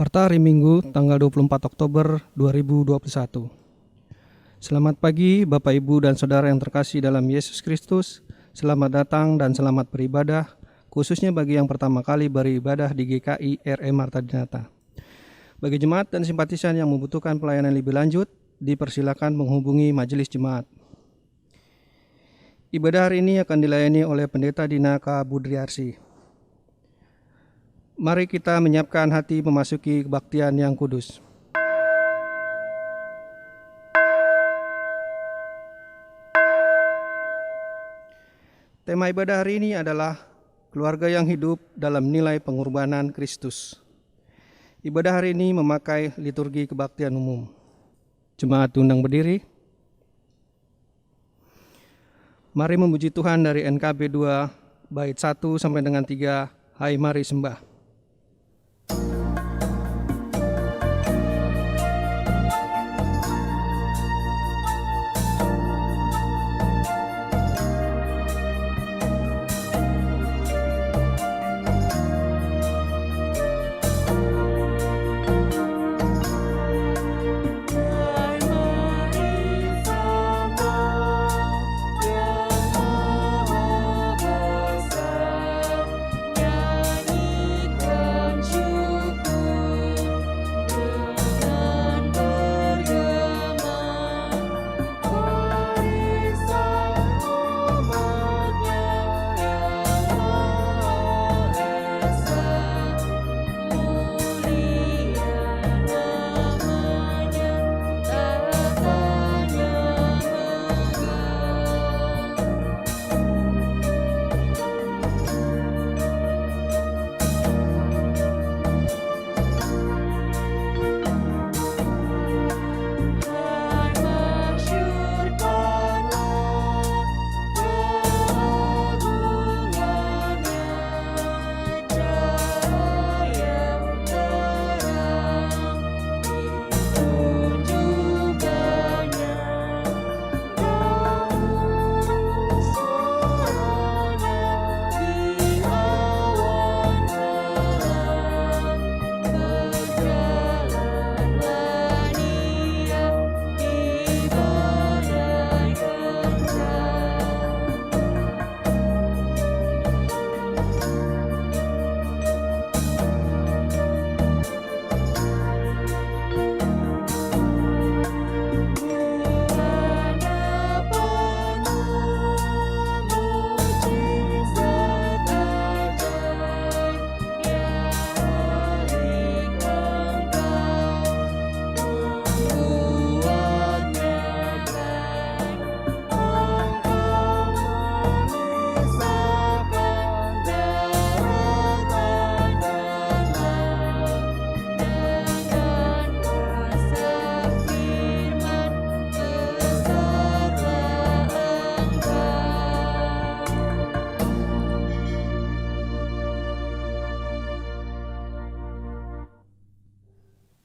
Warta hari Minggu tanggal 24 Oktober 2021. Selamat pagi Bapak Ibu dan Saudara yang terkasih dalam Yesus Kristus. Selamat datang dan selamat beribadah, khususnya bagi yang pertama kali beribadah di GKI RM Marta Dinata. Bagi jemaat dan simpatisan yang membutuhkan pelayanan lebih lanjut, dipersilakan menghubungi majelis jemaat. Ibadah hari ini akan dilayani oleh Pendeta Dina K. Budriarsi. Mari kita menyiapkan hati memasuki kebaktian yang kudus. Tema ibadah hari ini adalah keluarga yang hidup dalam nilai pengorbanan Kristus. Ibadah hari ini memakai liturgi kebaktian umum. Jemaat undang berdiri. Mari memuji Tuhan dari NKB 2 bait 1 sampai dengan 3. Hai mari sembah.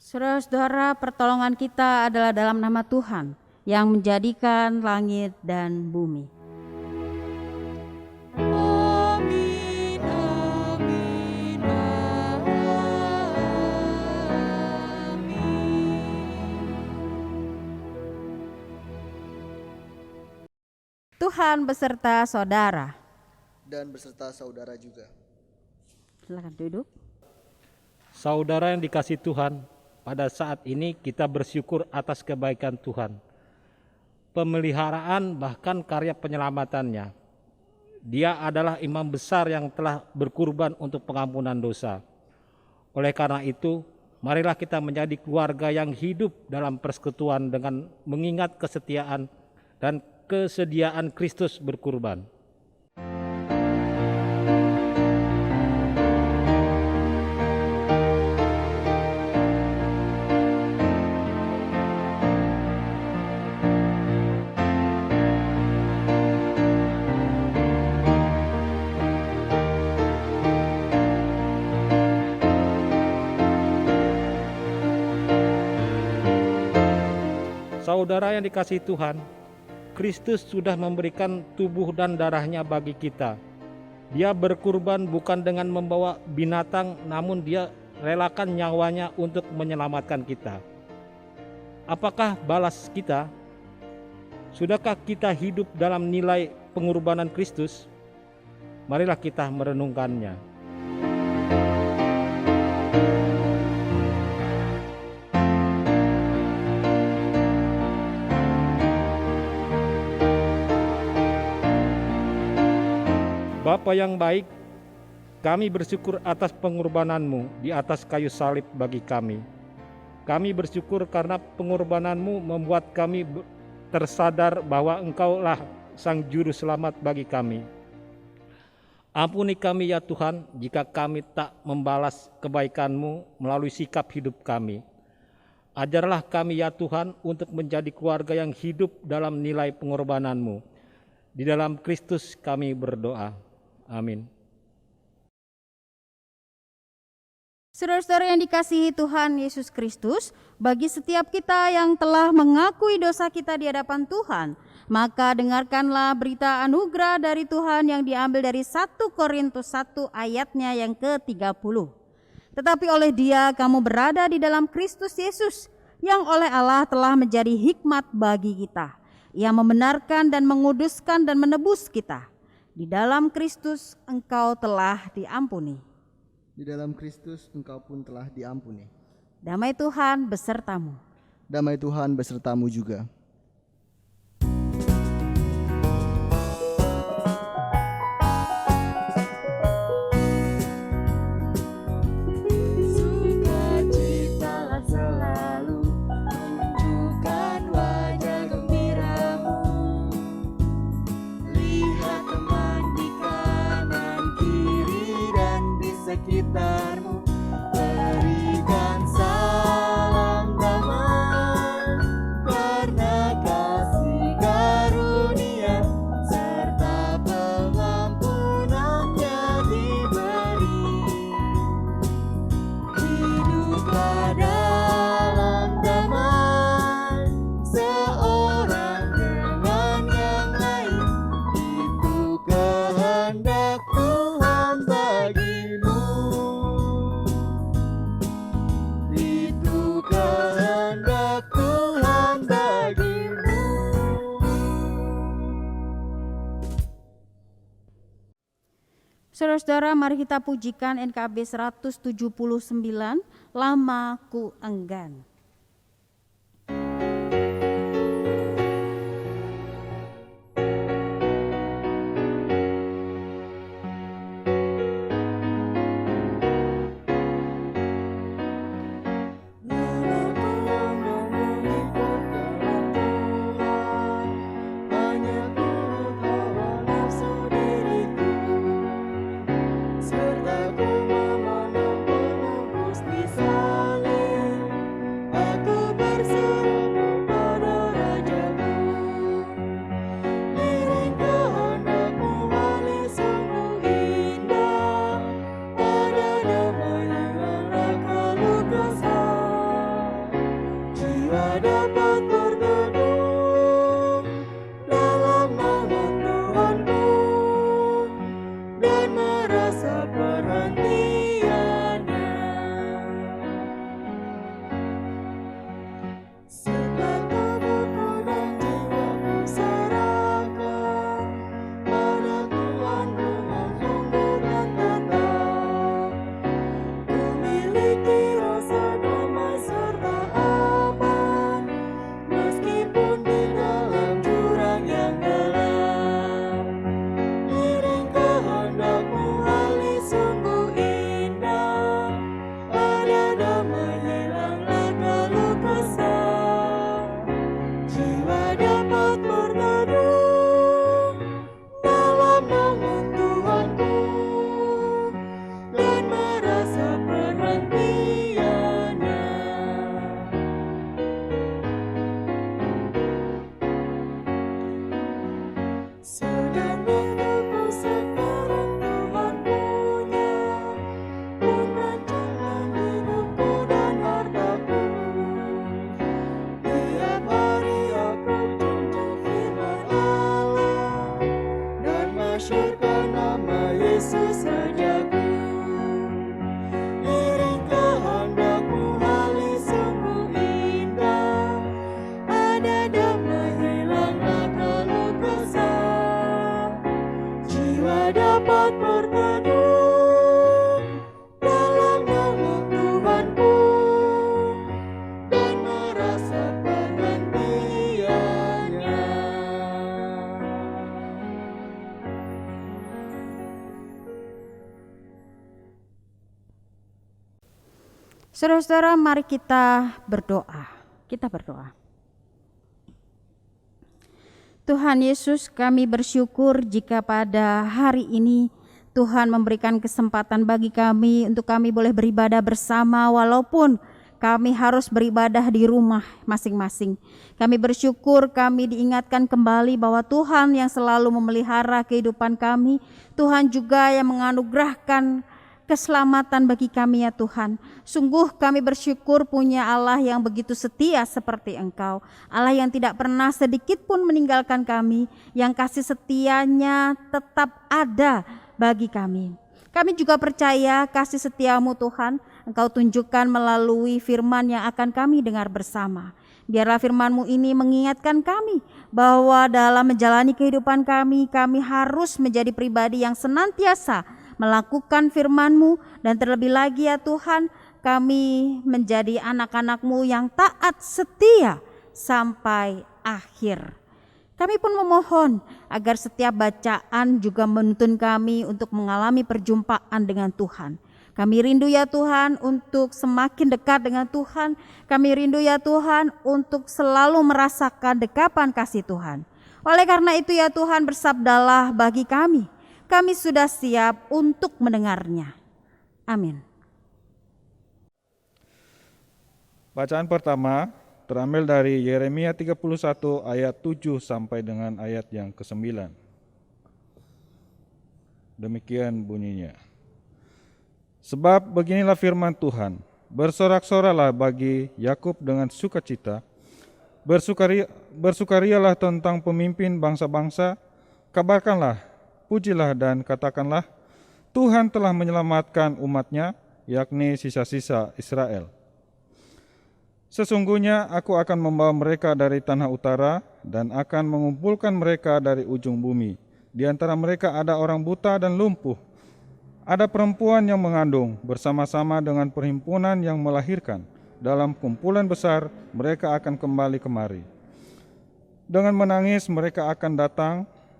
Saudara-saudara, pertolongan kita adalah dalam nama Tuhan yang menjadikan langit dan bumi. Amin, amin, amin. Tuhan beserta saudara. Dan beserta saudara juga. Silakan duduk. Saudara yang dikasihi Tuhan, pada saat ini kita bersyukur atas kebaikan Tuhan, pemeliharaan bahkan karya penyelamatannya. Dia adalah imam besar yang telah berkurban untuk pengampunan dosa. Oleh karena itu, marilah kita menjadi keluarga yang hidup dalam persekutuan dengan mengingat kesetiaan dan kesediaan Kristus berkurban. Saudara yang dikasihi Tuhan, Kristus sudah memberikan tubuh dan darahnya bagi kita. Dia berkurban bukan dengan membawa binatang, namun dia relakan nyawanya untuk menyelamatkan kita. Apakah balas kita? Sudahkah kita hidup dalam nilai pengorbanan Kristus? Marilah kita merenungkannya. Bapa yang baik, kami bersyukur atas pengorbanan-Mu di atas kayu salib bagi kami. Kami bersyukur karena pengorbanan-Mu membuat kami tersadar bahwa Engkaulah Sang Juru Selamat bagi kami. Ampuni kami ya Tuhan jika kami tak membalas kebaikan-Mu melalui sikap hidup kami. Ajarlah kami ya Tuhan untuk menjadi keluarga yang hidup dalam nilai pengorbanan-Mu. Di dalam Kristus kami berdoa. Amin. Saudara-saudara yang dikasihi Tuhan Yesus Kristus, bagi setiap kita yang telah mengakui dosa kita di hadapan Tuhan, maka dengarkanlah berita anugerah dari Tuhan yang diambil dari 1 Korintus 1 ayatnya yang ke-30. Tetapi oleh Dia kamu berada di dalam Kristus Yesus, yang oleh Allah telah menjadi hikmat bagi kita. Ia membenarkan dan menguduskan dan menebus kita. Di dalam Kristus engkau telah diampuni. Di dalam Kristus engkau pun telah diampuni. Damai Tuhan besertamu. Damai Tuhan besertamu juga. Sukacitalah selalu, tunjukkan wajah gembiramu. Lihat teman di kanan kiri dan di sekitarmu. Berikan salam damai, karena kasih karunia serta pengampunannya diberi. Hiduplah dalam damai, seorang dengan yang lain. Itu kehendak Tuhan bagimu. Itu kehendak Tuhan bagimu. Saudara-saudara, mari kita pujikan NKB 179, Lama Ku Enggan. Hanya turut hawa nafsu diriku, serta ku memandang penebus di salib. Aku berseru pada Rajaku, liring kehendakmu wali sungguh indah. Pada damai hilanglah keluh kesah, jiwa dapat berteduh dalam naungan Tuhanku dan merasa perhatiannya. Setelah tubuhku dan jiwaku serahkan pada Tuhan dengan sungguh dan tetap, ku miliki rasa damai serta aman, meskipun di dalam jurang yang gelap. Liring kehendakmu wali sungguh indah. Ada damai hilanglah keluh kesah, jiwa dapat berteduh dalam naungan Tuhanku dan merasa perhatiannya. Saudara-saudara, mari kita berdoa. Kita berdoa. Tuhan Yesus, kami bersyukur jika pada hari ini Tuhan memberikan kesempatan bagi kami untuk kami boleh beribadah bersama walaupun kami harus beribadah di rumah masing-masing. Kami bersyukur kami diingatkan kembali bahwa Tuhan yang selalu memelihara kehidupan kami, Tuhan juga yang menganugerahkan keselamatan bagi kami ya Tuhan. Sungguh kami bersyukur punya Allah yang begitu setia seperti Engkau. Allah yang tidak pernah sedikit pun meninggalkan kami, yang kasih setianya tetap ada bagi kami. Kami juga percaya kasih setiamu Tuhan, Engkau tunjukkan melalui firman yang akan kami dengar bersama. Biarlah firman-Mu ini mengingatkan kami bahwa dalam menjalani kehidupan kami harus menjadi pribadi yang senantiasa melakukan firman-Mu, dan terlebih lagi ya Tuhan, kami menjadi anak-anak-Mu yang taat setia sampai akhir. Kami pun memohon agar setiap bacaan juga menuntun kami untuk mengalami perjumpaan dengan Tuhan. Kami rindu ya Tuhan untuk semakin dekat dengan Tuhan. Kami rindu ya Tuhan untuk selalu merasakan dekapan kasih Tuhan. Oleh karena itu ya Tuhan, bersabdalah bagi kami. Kami sudah siap untuk mendengarnya. Amin. Bacaan pertama terambil dari Yeremia 31 ayat 7 sampai dengan ayat yang ke-9. Demikian bunyinya. Sebab beginilah firman Tuhan, bersorak-soralah bagi Yakub dengan sukacita, bersukarialah tentang pemimpin bangsa-bangsa, kabarkanlah, pujilah dan katakanlah, Tuhan telah menyelamatkan umatnya, yakni sisa-sisa Israel. Sesungguhnya aku akan membawa mereka dari tanah utara dan akan mengumpulkan mereka dari ujung bumi. Di antara mereka ada orang buta dan lumpuh, ada perempuan yang mengandung bersama-sama dengan perhimpunan yang melahirkan. Dalam kumpulan besar mereka akan kembali kemari. Dengan menangis mereka akan datang,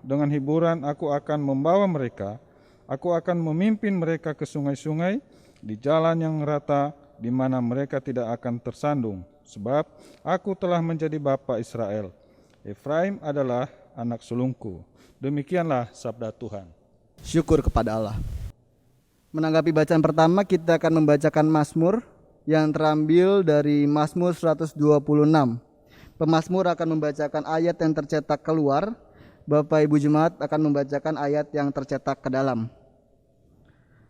dengan hiburan aku akan membawa mereka. Aku akan memimpin mereka ke sungai-sungai, di jalan yang rata, di mana mereka tidak akan tersandung. Sebab aku telah menjadi bapa Israel. Efraim adalah anak sulungku. Demikianlah sabda Tuhan. Syukur kepada Allah. Menanggapi bacaan pertama, kita akan membacakan Mazmur yang terambil dari Mazmur 126. Pemazmur akan membacakan ayat yang tercetak keluar. Bapak Ibu Jemaat akan membacakan ayat yang tercetak ke dalam.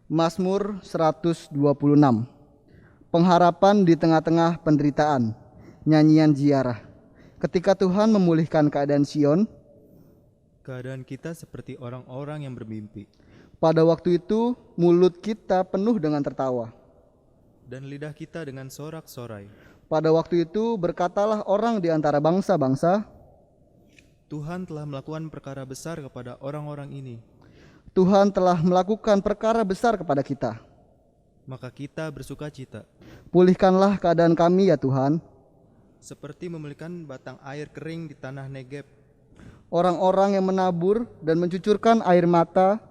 Mazmur 126. Pengharapan di tengah-tengah penderitaan. Nyanyian ziarah. Ketika Tuhan memulihkan keadaan Sion, keadaan kita seperti orang-orang yang bermimpi, pada waktu itu mulut kita penuh dengan tertawa, dan lidah kita dengan sorak-sorai. pada waktu itu berkatalah orang di antara bangsa-bangsa, Tuhan telah melakukan perkara besar kepada orang-orang ini, Tuhan telah melakukan perkara besar kepada kita. maka kita bersuka cita, Pulihkanlah keadaan kami ya Tuhan. seperti memulihkan batang air kering di tanah Negeb. Orang-orang yang menabur dan mencucurkan air mata,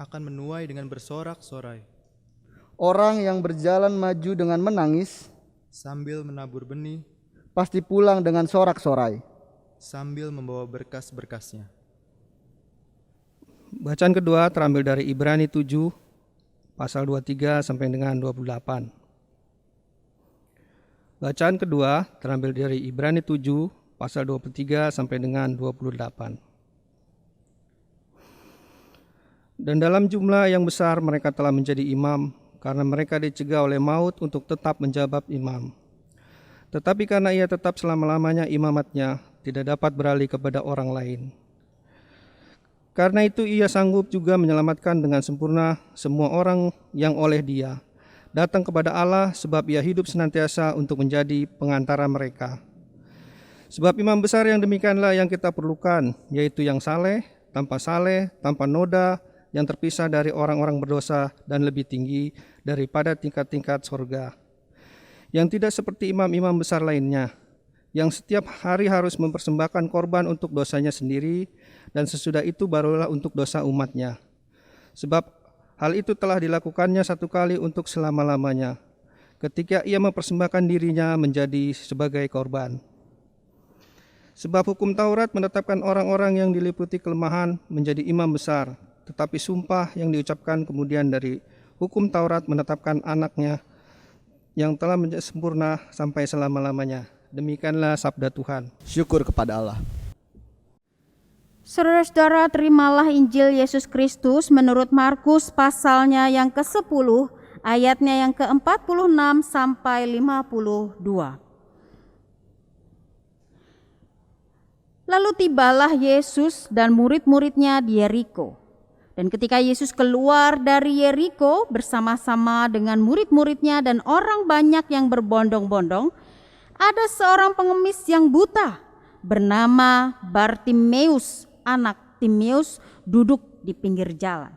Akan menuai dengan bersorak-sorai, orang yang berjalan maju dengan menangis, sambil menabur benih, pasti pulang dengan sorak-sorai. sambil membawa berkas-berkasnya. Bacaan kedua terambil dari Ibrani 7 pasal 23 sampai dengan 28. Bacaan kedua terambil dari Ibrani 7 pasal 23 sampai dengan 28. Dan dalam jumlah yang besar mereka telah menjadi imam, karena mereka dicegah oleh maut untuk tetap menjabat imam. Tetapi karena ia tetap selama-lamanya imamatnya, tidak dapat beralih kepada orang lain. Karena itu ia sanggup juga menyelamatkan dengan sempurna semua orang yang oleh dia datang kepada Allah, sebab ia hidup senantiasa untuk menjadi pengantara mereka. Sebab imam besar yang demikianlah yang kita perlukan, yaitu yang saleh, tanpa noda, yang terpisah dari orang-orang berdosa dan lebih tinggi daripada tingkat-tingkat surga. Yang tidak seperti imam-imam besar lainnya, yang setiap hari harus mempersembahkan korban untuk dosanya sendiri, dan sesudah itu barulah untuk dosa umatnya. Sebab hal itu telah dilakukannya satu kali untuk selama-lamanya. ketika ia mempersembahkan dirinya menjadi sebagai korban. Sebab hukum Taurat menetapkan orang-orang yang diliputi kelemahan menjadi imam besar, tetapi sumpah yang diucapkan kemudian dari hukum Taurat menetapkan anaknya yang telah menjadi sempurna sampai selama-lamanya. Demikianlah sabda Tuhan. Syukur kepada Allah. Saudara-saudara, terimalah Injil Yesus Kristus menurut Markus pasalnya yang ke-10, ayatnya yang ke-46 sampai 52. Lalu tibalah Yesus dan murid-muridnya di Yeriko. Dan ketika Yesus keluar dari Yeriko bersama-sama dengan murid-muridnya dan orang banyak yang berbondong-bondong, ada seorang pengemis yang buta bernama Bartimeus, anak Timeus, duduk di pinggir jalan.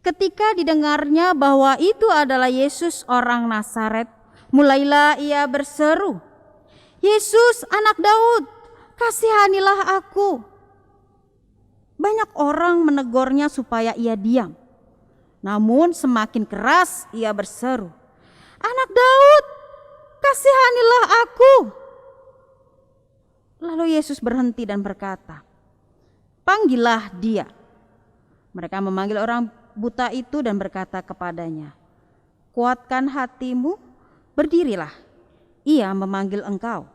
Ketika didengarnya bahwa itu adalah Yesus orang Nazaret, mulailah ia berseru, "Yesus, anak Daud, kasihanilah aku." Banyak orang menegurnya supaya ia diam. Namun semakin keras ia berseru, "Anak Daud, kasihanilah aku." Lalu Yesus berhenti dan berkata, "Panggillah dia." Mereka memanggil orang buta itu dan berkata kepadanya, "Kuatkan hatimu, berdirilah. Ia memanggil engkau."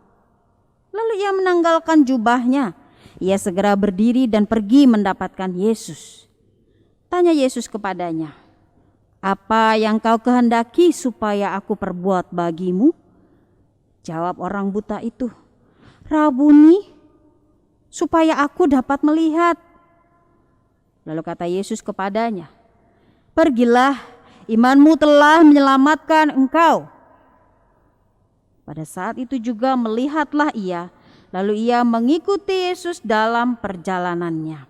Lalu ia menanggalkan jubahnya. Ia segera berdiri dan pergi mendapatkan Yesus. Tanya Yesus kepadanya, "Apa yang kau kehendaki supaya aku perbuat bagimu?" Jawab orang buta itu, "Rabuni, supaya aku dapat melihat." Lalu kata Yesus kepadanya, "Pergilah, imanmu telah menyelamatkan engkau." Pada saat itu juga melihatlah ia, lalu ia mengikuti Yesus dalam perjalanannya.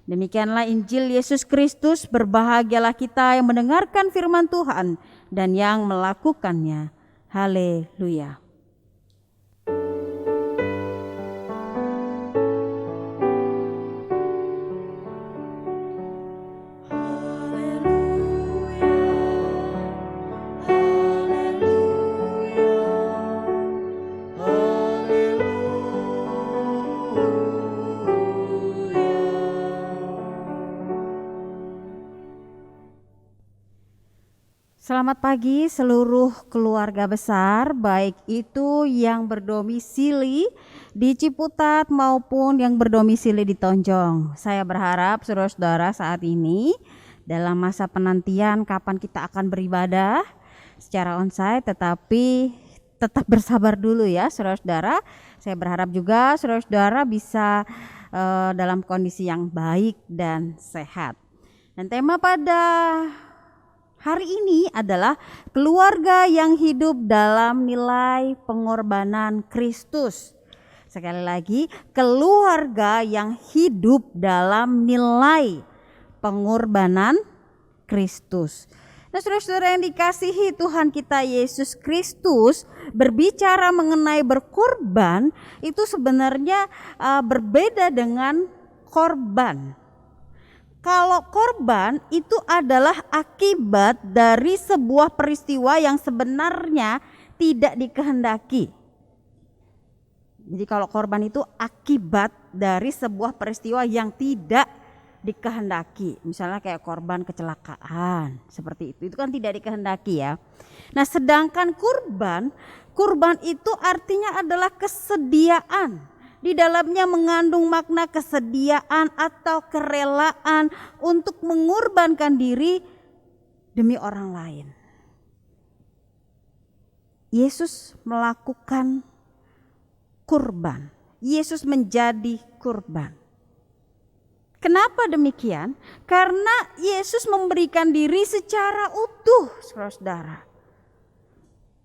Demikianlah Injil Yesus Kristus. Berbahagialah kita yang mendengarkan firman Tuhan dan yang melakukannya. Haleluya. Selamat pagi seluruh keluarga besar, baik itu yang berdomisili di Ciputat maupun yang berdomisili di Tonjong. Saya berharap saudara-saudara saat ini dalam masa penantian kapan kita akan beribadah secara onsite, tetapi tetap bersabar dulu ya saudara-saudara. Saya berharap juga saudara-saudara bisa dalam kondisi yang baik dan sehat. Dan tema pada hari ini adalah keluarga yang hidup dalam nilai pengorbanan Kristus. Sekali lagi, keluarga yang hidup dalam nilai pengorbanan Kristus. Nah, saudara-saudara yang dikasihi Tuhan kita Yesus Kristus, berbicara mengenai berkorban itu sebenarnya berbeda dengan korban. Kalau korban itu adalah akibat dari sebuah peristiwa yang sebenarnya tidak dikehendaki. Jadi kalau korban itu akibat dari sebuah peristiwa yang tidak dikehendaki. Misalnya kayak korban kecelakaan, seperti itu. Itu kan tidak dikehendaki ya. Nah, sedangkan kurban itu artinya adalah kesediaan. Di dalamnya mengandung makna kesediaan atau kerelaan untuk mengorbankan diri demi orang lain. Yesus melakukan kurban. Yesus menjadi kurban. Kenapa demikian? Karena Yesus memberikan diri secara utuh, saudara-saudara.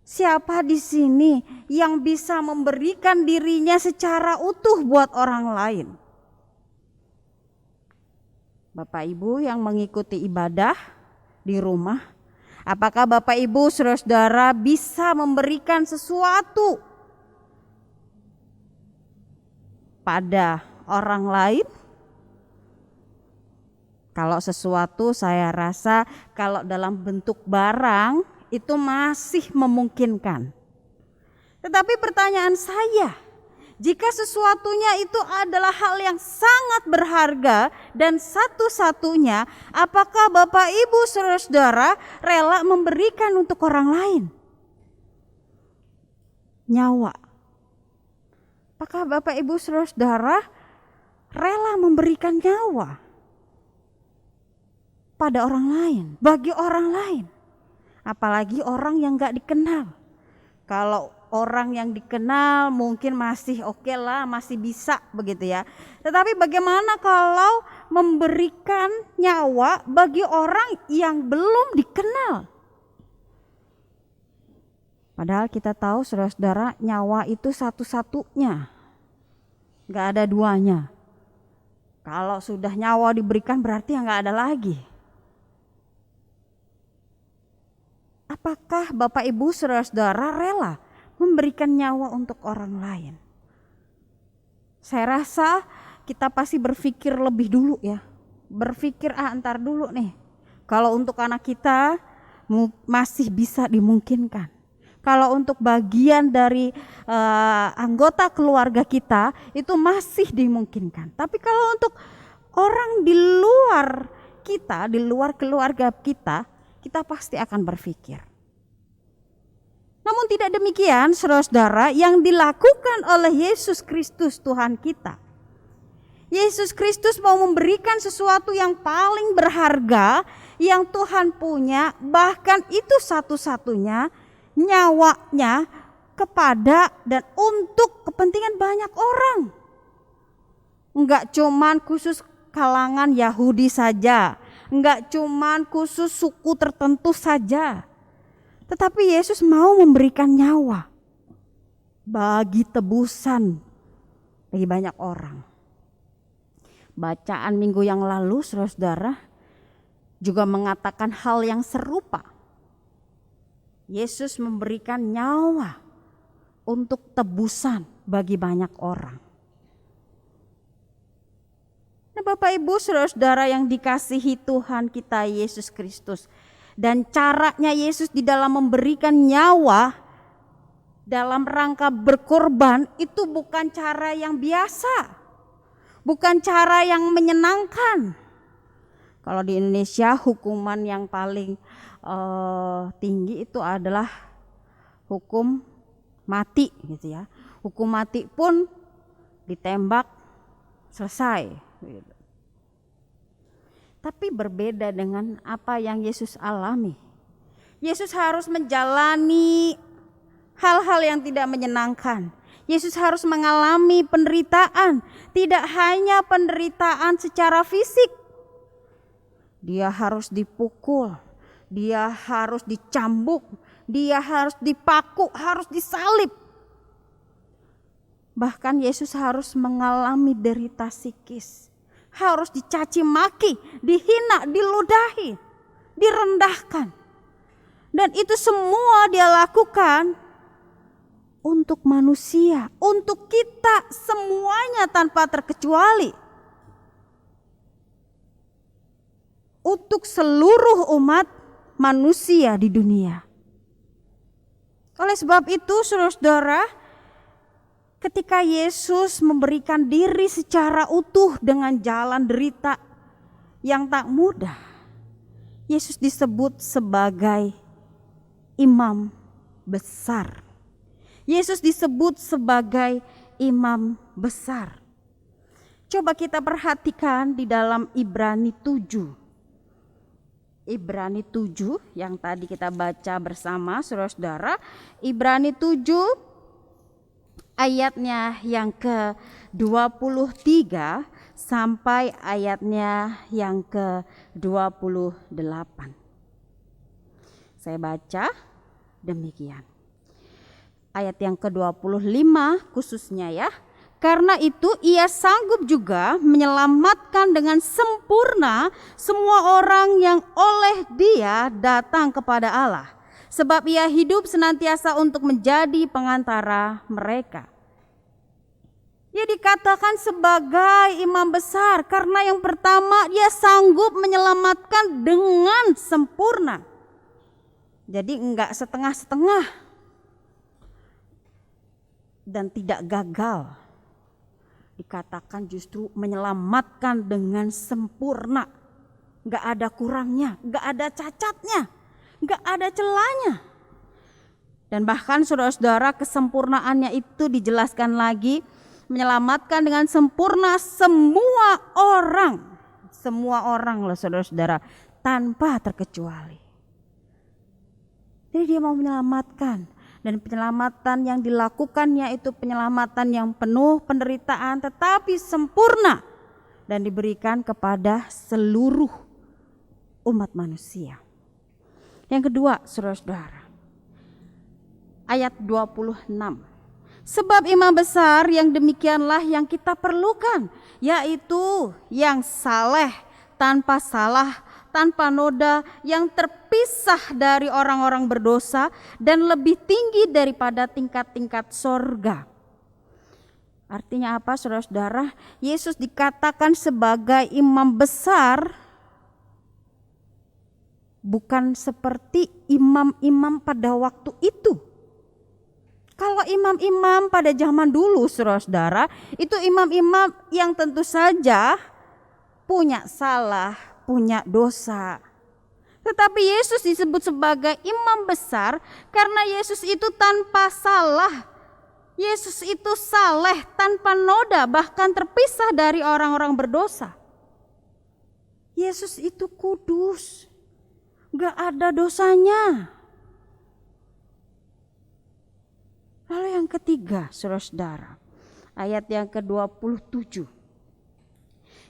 Siapa di sini yang bisa memberikan dirinya secara utuh buat orang lain? Bapak Ibu yang mengikuti ibadah di rumah, apakah Bapak Ibu saudara-saudara bisa memberikan sesuatu pada orang lain? Kalau sesuatu saya rasa kalau dalam bentuk barang itu masih memungkinkan. Tetapi pertanyaan saya, jika sesuatunya itu adalah hal yang sangat berharga dan satu-satunya, apakah Bapak Ibu saudara-saudara rela memberikan untuk orang lain? Nyawa. Apakah Bapak Ibu saudara-saudara rela memberikan nyawa pada orang lain, bagi orang lain? Apalagi orang yang gak dikenal. Kalau orang yang dikenal mungkin masih oke lah, masih bisa begitu ya. Tetapi bagaimana kalau memberikan nyawa bagi orang yang belum dikenal? Padahal kita tahu saudara-saudara, nyawa itu satu-satunya, gak ada duanya. Kalau sudah nyawa diberikan berarti gak ada lagi. Apakah Bapak Ibu saudara-saudara rela memberikan nyawa untuk orang lain? Saya rasa kita pasti berpikir lebih dulu ya. Berpikir antar dulu nih. Kalau untuk anak kita masih bisa dimungkinkan. Kalau untuk bagian dari anggota keluarga kita itu masih dimungkinkan. Tapi kalau untuk orang di luar kita, di luar keluarga kita, kita pasti akan berpikir. Namun tidak demikian saudara-saudara yang dilakukan oleh Yesus Kristus Tuhan kita. Yesus Kristus mau memberikan sesuatu yang paling berharga yang Tuhan punya, bahkan itu satu-satunya, nyawanya kepada dan untuk kepentingan banyak orang. Enggak cuman khusus kalangan Yahudi saja, enggak cuman khusus suku tertentu saja. Tetapi Yesus mau memberikan nyawa bagi tebusan bagi banyak orang. Bacaan minggu yang lalu saudara-saudara juga mengatakan hal yang serupa. Yesus memberikan nyawa untuk tebusan bagi banyak orang. Nah, Bapak Ibu saudara-saudara yang dikasihi Tuhan kita Yesus Kristus, dan caranya Yesus di dalam memberikan nyawa dalam rangka berkorban itu bukan cara yang biasa, bukan cara yang menyenangkan. Kalau di Indonesia hukuman yang paling tinggi itu adalah hukum mati gitu ya. Hukum mati pun ditembak selesai gitu. Tapi berbeda dengan apa yang Yesus alami. Yesus harus menjalani hal-hal yang tidak menyenangkan. Yesus harus mengalami penderitaan, tidak hanya penderitaan secara fisik. Dia harus dipukul, dia harus dicambuk, dia harus dipaku, harus disalib. Bahkan Yesus harus mengalami derita psikis. Harus dicaci maki, dihina, diludahi, direndahkan. Dan itu semua dia lakukan untuk manusia, untuk kita semuanya tanpa terkecuali. Untuk seluruh umat manusia di dunia. Oleh sebab itu saudara-saudara, ketika Yesus memberikan diri secara utuh dengan jalan derita yang tak mudah, Yesus disebut sebagai imam besar. Yesus disebut sebagai imam besar. Coba kita perhatikan di dalam Ibrani 7. Ibrani 7 yang tadi kita baca bersama saudara-saudara. Ibrani 7 ayatnya yang ke-23 sampai ayatnya yang ke-28. Saya baca demikian. Ayat yang ke-25 khususnya ya. Karena itu ia sanggup juga menyelamatkan dengan sempurna semua orang yang oleh dia datang kepada Allah. Sebab ia hidup senantiasa untuk menjadi pengantara mereka. Ia dikatakan sebagai imam besar karena yang pertama dia sanggup menyelamatkan dengan sempurna. Jadi enggak setengah-setengah dan tidak gagal. Dikatakan justru menyelamatkan dengan sempurna. Enggak ada kurangnya, enggak ada cacatnya, enggak ada celahnya. Dan bahkan saudara-saudara, kesempurnaannya itu dijelaskan lagi, menyelamatkan dengan sempurna semua orang loh saudara-saudara, tanpa terkecuali. Jadi dia mau menyelamatkan, dan penyelamatan yang dilakukannya itu penyelamatan yang penuh penderitaan tetapi sempurna dan diberikan kepada seluruh umat manusia. Yang kedua, saudara-saudara, ayat 26. Sebab imam besar yang demikianlah yang kita perlukan, yaitu yang saleh, tanpa salah, tanpa noda, yang terpisah dari orang-orang berdosa dan lebih tinggi daripada tingkat-tingkat sorga. Artinya apa, saudara-saudara? Yesus dikatakan sebagai imam besar bukan seperti imam-imam pada waktu itu. Kalau imam-imam pada zaman dulu, saudara-saudara, itu imam-imam yang tentu saja punya salah, punya dosa. Tetapi Yesus disebut sebagai imam besar karena Yesus itu tanpa salah. Yesus itu saleh, tanpa noda, bahkan terpisah dari orang-orang berdosa. Yesus itu kudus, gak ada dosanya. Lalu yang ketiga, saudara-saudara, ayat yang ke-27.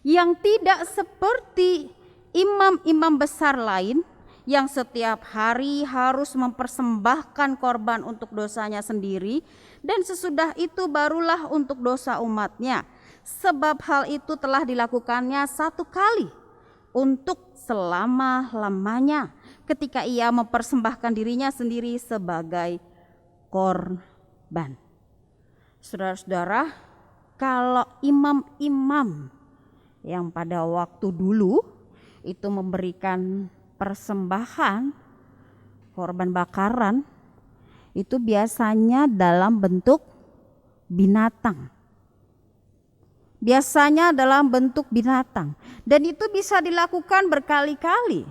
Yang tidak seperti imam-imam besar lain yang setiap hari harus mempersembahkan korban untuk dosanya sendiri dan sesudah itu barulah untuk dosa umatnya. Sebab hal itu telah dilakukannya satu kali untuk selama-lamanya ketika ia mempersembahkan dirinya sendiri sebagai korban. Saudara-saudara, kalau imam-imam yang pada waktu dulu itu memberikan persembahan korban bakaran, itu biasanya dalam bentuk binatang. Biasanya dalam bentuk binatang, dan itu bisa dilakukan berkali-kali.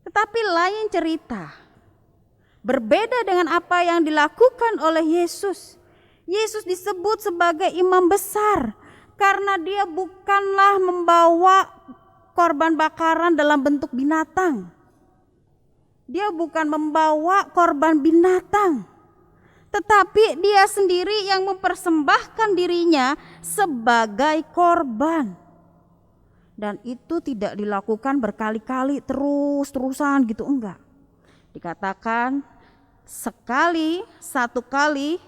Tetapi lain cerita, berbeda dengan apa yang dilakukan oleh Yesus. Yesus disebut sebagai imam besar karena dia bukanlah membawa korban bakaran dalam bentuk binatang. Dia bukan membawa korban binatang, tetapi dia sendiri yang mempersembahkan dirinya sebagai korban. Dan itu tidak dilakukan berkali-kali terus-terusan gitu, enggak. Dikatakan sekali, satu kali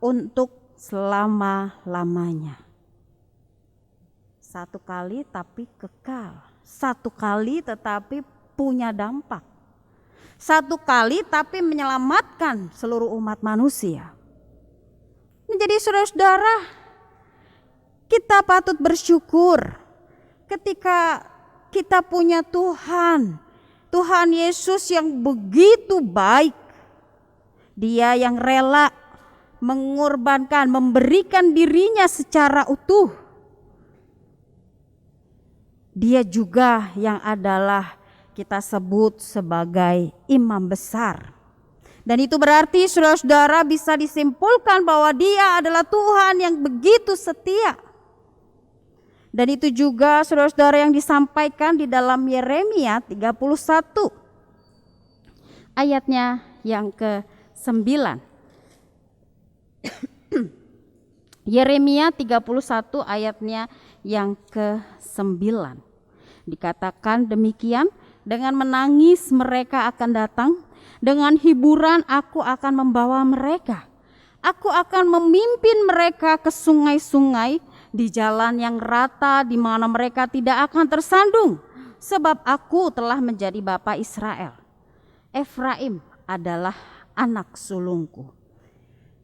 untuk selama-lamanya. Satu kali tapi kekal. Satu kali tetapi punya dampak. Satu kali tapi menyelamatkan seluruh umat manusia. Jadi saudara-saudara, kita patut bersyukur ketika kita punya Tuhan. Tuhan Yesus yang begitu baik. Dia yang rela mengorbankan, memberikan dirinya secara utuh. Dia juga yang adalah kita sebut sebagai imam besar. Dan itu berarti saudara-saudara bisa disimpulkan bahwa dia adalah Tuhan yang begitu setia. Dan itu juga saudara-saudara yang disampaikan di dalam Yeremia 31 ayatnya yang ke-9. Yeremia 31 ayatnya yang ke-9. Dikatakan demikian, dengan menangis mereka akan datang, dengan hiburan aku akan membawa mereka. Aku akan memimpin mereka ke sungai-sungai, di jalan yang rata di mana mereka tidak akan tersandung, sebab aku telah menjadi bapa Israel. Efraim adalah anak sulungku.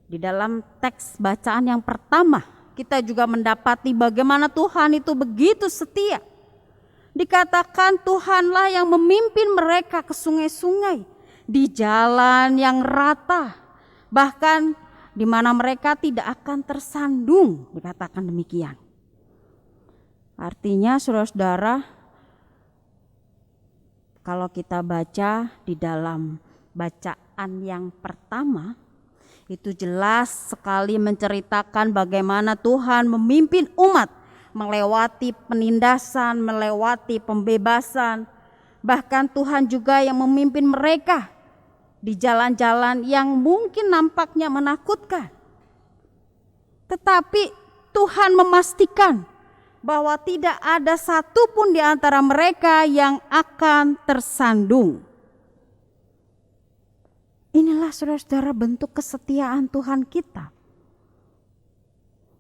Di dalam teks bacaan yang pertama, kita juga mendapati bagaimana Tuhan itu begitu setia. Dikatakan Tuhanlah yang memimpin mereka ke sungai-sungai, di jalan yang rata, bahkan di mana mereka tidak akan tersandung, dikatakan demikian. Artinya saudara-saudara, kalau kita baca di dalam bacaan yang pertama, itu jelas sekali menceritakan bagaimana Tuhan memimpin umat melewati penindasan, melewati pembebasan. Bahkan Tuhan juga yang memimpin mereka di jalan-jalan yang mungkin nampaknya menakutkan. Tetapi Tuhan memastikan bahwa tidak ada satupun di antara mereka yang akan tersandung. Inilah saudara-saudara bentuk kesetiaan Tuhan kita.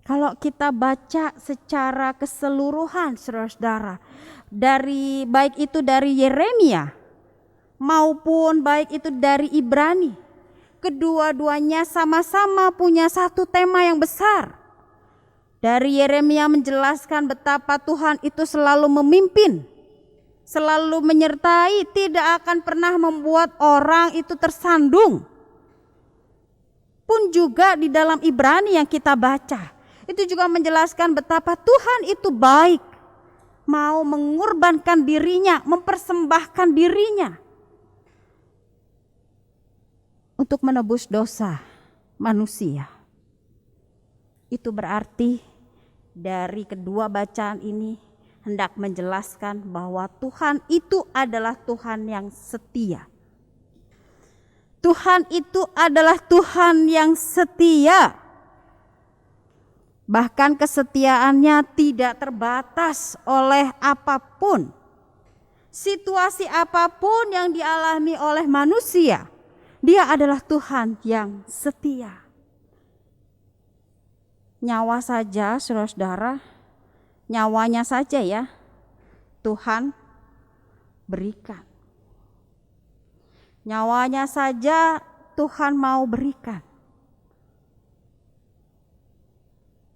Kalau kita baca secara keseluruhan saudara-saudara, dari baik itu dari Yeremia maupun baik itu dari Ibrani, kedua-duanya sama-sama punya satu tema yang besar. Dari Yeremia menjelaskan betapa Tuhan itu selalu memimpin, selalu menyertai, tidak akan pernah membuat orang itu tersandung. Pun juga di dalam Ibrani yang kita baca, itu juga menjelaskan betapa Tuhan itu baik, mau mengorbankan dirinya, mempersembahkan dirinya untuk menebus dosa manusia. Itu berarti dari kedua bacaan ini hendak menjelaskan bahwa Tuhan itu adalah Tuhan yang setia. Tuhan itu adalah Tuhan yang setia. Bahkan kesetiaannya tidak terbatas oleh apapun. Situasi apapun yang dialami oleh manusia, Dia adalah Tuhan yang setia. Nyawa saja saudara-saudara, nyawanya saja ya Tuhan berikan. Nyawanya saja Tuhan mau berikan.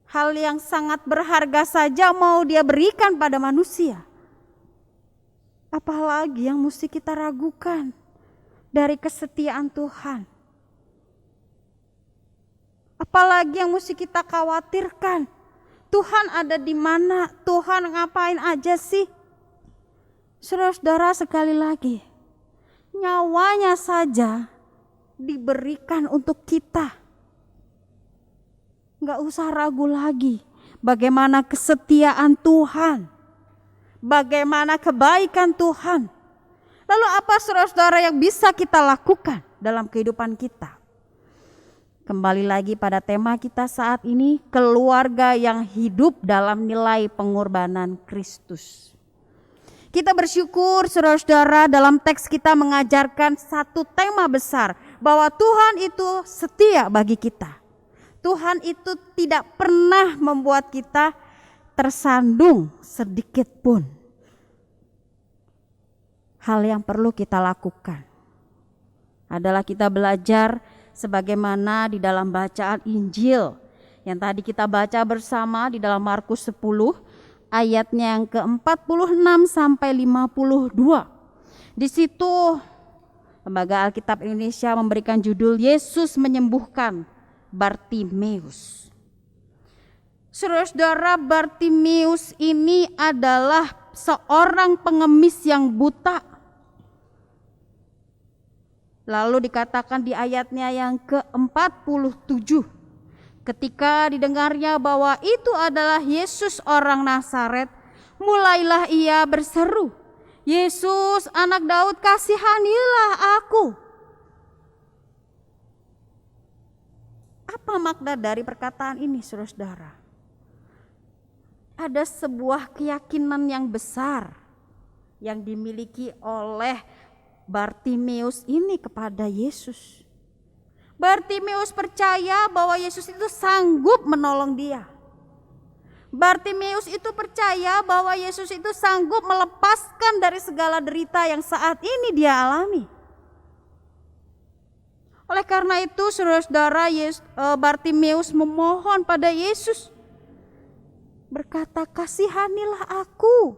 Hal yang sangat berharga saja mau Dia berikan pada manusia. Apalagi yang mesti kita ragukan dari kesetiaan Tuhan. Apalagi yang mesti kita khawatirkan. Tuhan ada di mana? Tuhan ngapain aja sih? Saudara-saudara, sekali lagi, nyawanya saja diberikan untuk kita. Gak usah ragu lagi bagaimana kesetiaan Tuhan, bagaimana kebaikan Tuhan. Lalu apa saudara-saudara yang bisa kita lakukan dalam kehidupan kita? Kembali lagi pada tema kita saat ini, keluarga yang hidup dalam nilai pengorbanan Kristus. Kita bersyukur saudara-saudara, dalam teks kita mengajarkan satu tema besar, bahwa Tuhan itu setia bagi kita. Tuhan itu tidak pernah membuat kita tersandung sedikit pun. Hal yang perlu kita lakukan adalah kita belajar sebagaimana di dalam bacaan Injil yang tadi kita baca bersama di dalam Markus 10 ayatnya yang ke-46 sampai 52. Di situ Lembaga Alkitab Indonesia memberikan judul Yesus menyembuhkan Bartimeus. Saudara-saudara, Bartimeus ini adalah seorang pengemis yang buta. Lalu dikatakan di ayatnya yang ke-47, ketika didengarnya bahwa itu adalah Yesus orang Nazaret, mulailah ia berseru, Yesus anak Daud, kasihanilah aku. Apa makna dari perkataan ini saudara-saudara? Ada sebuah keyakinan yang besar yang dimiliki oleh Bartimeus ini kepada Yesus. Bartimeus percaya bahwa Yesus itu sanggup menolong dia. Bartimeus itu percaya bahwa Yesus itu sanggup melepaskan dari segala derita yang saat ini dia alami. Oleh karena itu saudara-saudara, Bartimeus memohon pada Yesus, berkata, kasihanilah aku.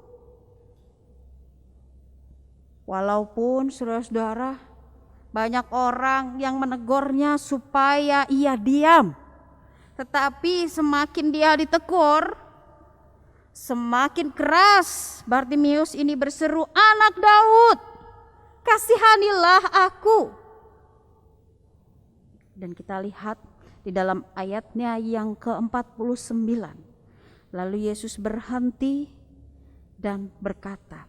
Walaupun saudara-saudara banyak orang yang menegurnya supaya ia diam, tetapi semakin dia ditegur, semakin keras Bartimeus ini berseru, "Anak Daud, kasihanilah aku." Dan kita lihat di dalam ayatnya yang ke-49, lalu Yesus berhenti dan berkata,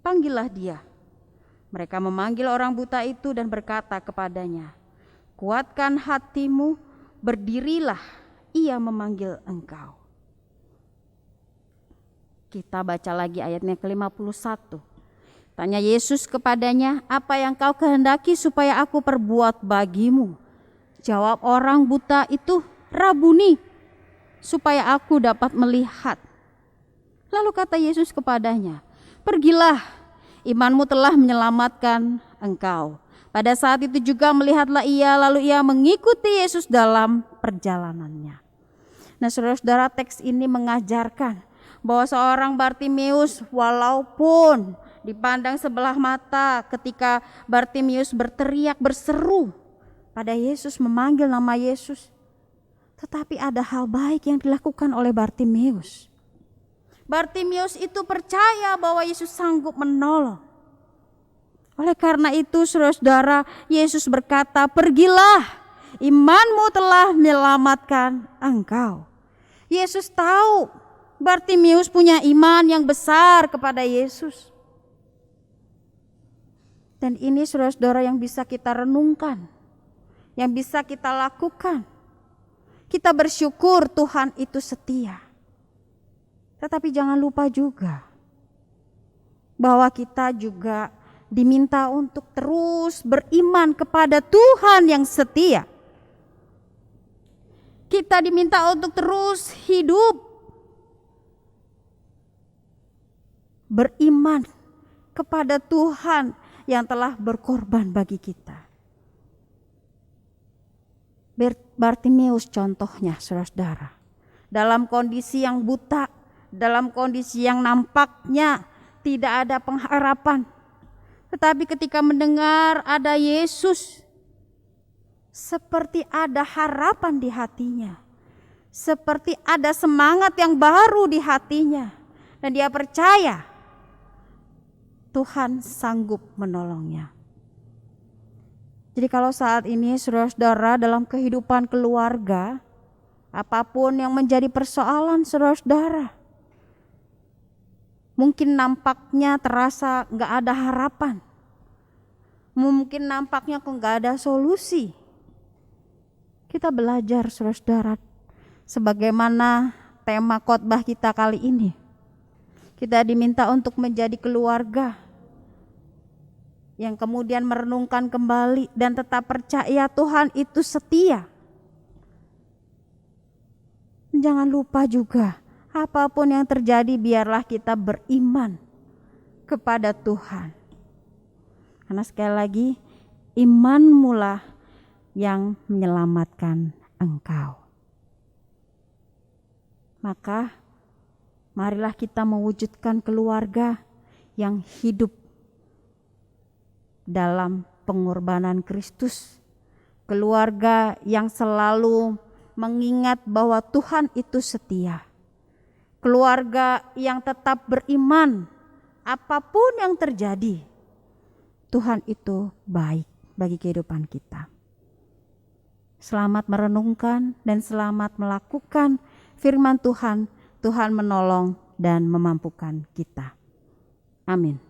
"Panggillah dia." Mereka memanggil orang buta itu dan berkata kepadanya, "Kuatkan hatimu, berdirilah, ia memanggil engkau." Kita baca lagi ayatnya ke-51. Tanya Yesus kepadanya, "Apa yang kau kehendaki supaya aku perbuat bagimu?" Jawab orang buta itu, "Rabuni, supaya aku dapat melihat." Lalu kata Yesus kepadanya, "Pergilah, imanmu telah menyelamatkan engkau." Pada saat itu juga melihatlah ia, lalu ia mengikuti Yesus dalam perjalanannya. Nah, saudara-saudara, teks ini mengajarkan bahwa seorang Bartimeus walaupun dipandang sebelah mata ketika Bartimeus berteriak berseru pada Yesus, memanggil nama Yesus, tetapi ada hal baik yang dilakukan oleh Bartimeus. Bartimeus itu percaya bahwa Yesus sanggup menolong. Oleh karena itu saudara-saudara, Yesus berkata, "Pergilah, imanmu telah menyelamatkan engkau." Yesus tahu Bartimeus punya iman yang besar kepada Yesus. Dan ini saudara-saudara yang bisa kita renungkan, yang bisa kita lakukan. Kita bersyukur Tuhan itu setia. Tetapi jangan lupa juga bahwa kita juga diminta untuk terus beriman kepada Tuhan yang setia. Kita diminta untuk terus hidup beriman kepada Tuhan yang telah berkorban bagi kita. Bartimeus contohnya, saudara-saudara, dalam kondisi yang buta, dalam kondisi yang nampaknya tidak ada pengharapan, tetapi ketika mendengar ada Yesus, seperti ada harapan di hatinya, seperti ada semangat yang baru di hatinya, dan dia percaya Tuhan sanggup menolongnya. Jadi kalau saat ini saudara-saudara dalam kehidupan keluarga, apapun yang menjadi persoalan saudara-saudara, mungkin nampaknya terasa gak ada harapan, mungkin nampaknya kok gak ada solusi. Kita belajar saudara-saudara, sebagaimana tema khotbah kita kali ini, kita diminta untuk menjadi keluarga yang kemudian merenungkan kembali dan tetap percaya Tuhan itu setia. Jangan lupa juga, apapun yang terjadi biarlah kita beriman kepada Tuhan. Karena sekali lagi, imanmu lah yang menyelamatkan engkau. Maka marilah kita mewujudkan keluarga yang hidup dalam pengorbanan Kristus. Keluarga yang selalu mengingat bahwa Tuhan itu setia. Keluarga yang tetap beriman apapun yang terjadi. Tuhan itu baik bagi kehidupan kita. Selamat merenungkan dan selamat melakukan firman Tuhan. Tuhan menolong dan memampukan kita. Amin.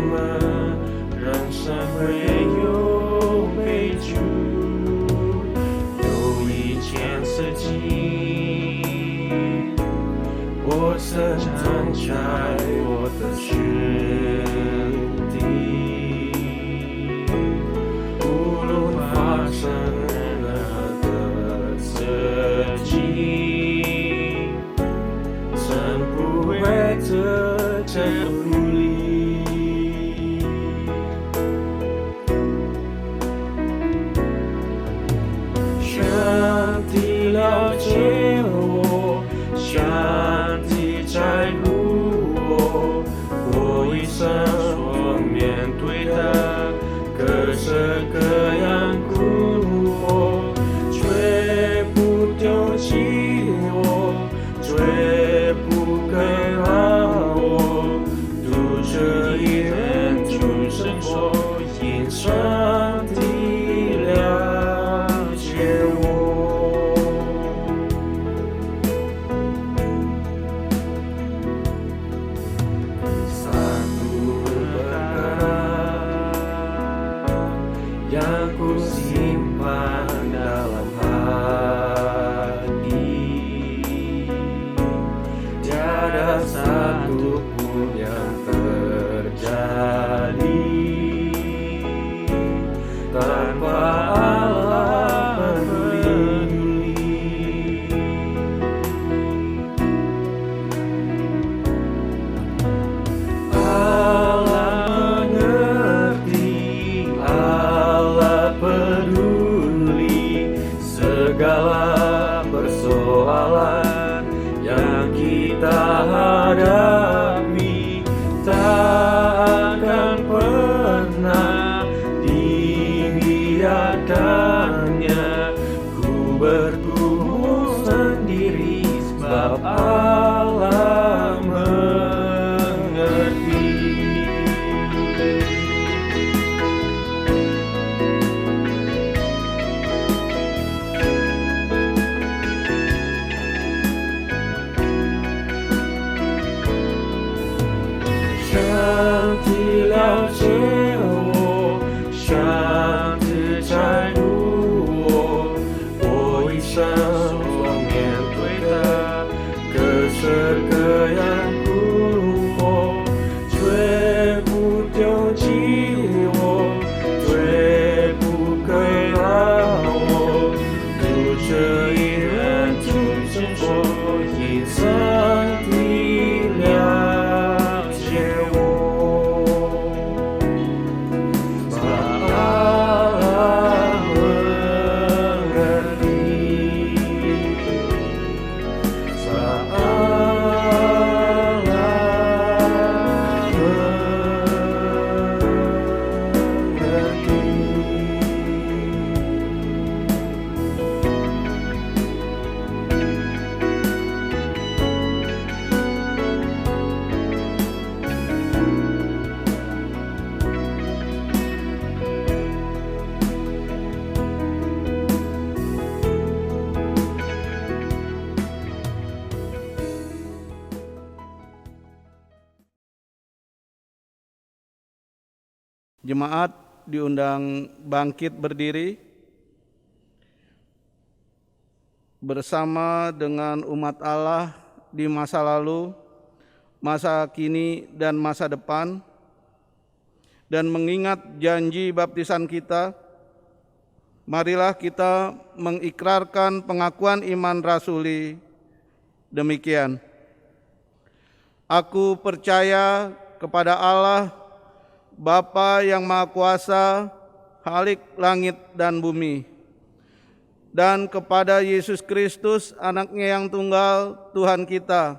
么人生会有悲剧，有一件事情，我曾站在我的决定，无论发生任何的事情，神不会这不理。上帝了解我，上帝在乎我，我一生所面对的各式各样苦迫，绝不丢弃我，绝不肯让我独自一人去生活，因上帝了解我。Satu perkara yang ku simpan dalam hati, tiada satu pun yang terjadi tanpa Allah peduli. Allah mengerti, Allah peduli segala persoalan yang kita hadapi, tak akan pernah dibiarkannya ku bertumbuh sendiri, sebab Allah mengerti.上帝了解我，上帝在乎我，我一生所面对的各式各样苦迫，绝不丢弃我，绝不肯让我独自一人去生活，因上帝了解我。Jemaat diundang bangkit berdiri bersama dengan umat Allah di masa lalu, masa kini, dan masa depan, dan mengingat janji baptisan kita. Marilah kita mengikrarkan pengakuan iman rasuli demikian: Aku percaya kepada Allah, Bapa yang Maha Kuasa, Khalik langit dan bumi, dan kepada Yesus Kristus, Anaknya yang tunggal, Tuhan kita,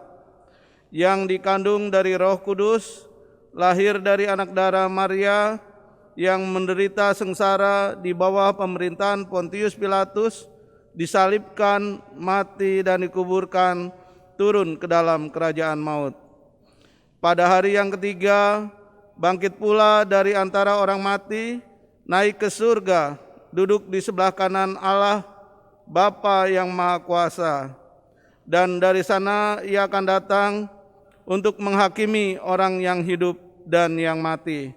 yang dikandung dari Roh Kudus, lahir dari anak darah Maria, yang menderita sengsara di bawah pemerintahan Pontius Pilatus, disalibkan, mati, dan dikuburkan, turun ke dalam kerajaan maut. Pada hari yang ketiga, bangkit pula dari antara orang mati, naik ke surga, duduk di sebelah kanan Allah, Bapa yang Maha Kuasa. Dan dari sana Ia akan datang untuk menghakimi orang yang hidup dan yang mati.